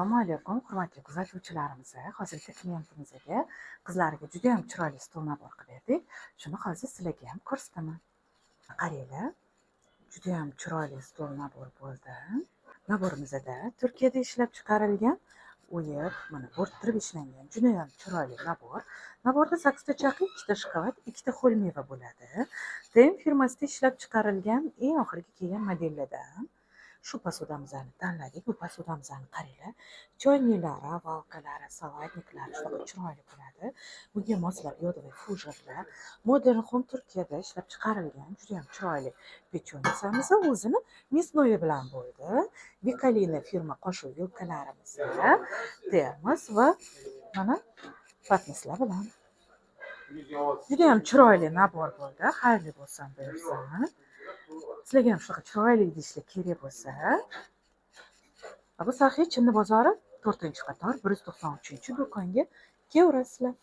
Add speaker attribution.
Speaker 1: Assalomu alaykum, hurmatli kuzatuvchilarimiz. Hozirgi klientimizga qizlariga juda ham chiroyli stol nabor qilib berdik. Shuni hozir sizlarga ham ko'rsataman. Qaranglar, juda ham chiroyli stol nabor bo'ldi. Naborimizda Turkiyada ishlab chiqarilgan, o'yib, mana bo'rttirib ishlangan juda ham chiroyli nabor. Naborda 8 ta chaqi, 2 ta shkolat, 2 ta ho'l meva bo'ladi. TM firmasida ishlab chiqarilgan eng oxirgi kelgan modellardan shu posudamizni tanladik. Bu posudamizni qaranglar. Choyniklari, valkalari, salatniklari shunaqa chiroyli bo'ladi. Bunga moslab yodvoy fujarlar. Modern Home Turkiyada ishlab chiqarilgan juda ham chiroyli pechonyasamiz o'zini мясное bilan bo'ldi. Vikalina firma qoshuv yulkalarimiz, termos va mana patnislar bilan. Juda ham chiroyli nabor bo'ldi. Xayrli bo'lsin buyursin. Sizlarga ham shunaqa chiroyli idishlar kerak bo'lsa, bu Saxiy Chinni bozori 4-qator 193-do'konga kelaverasizlar.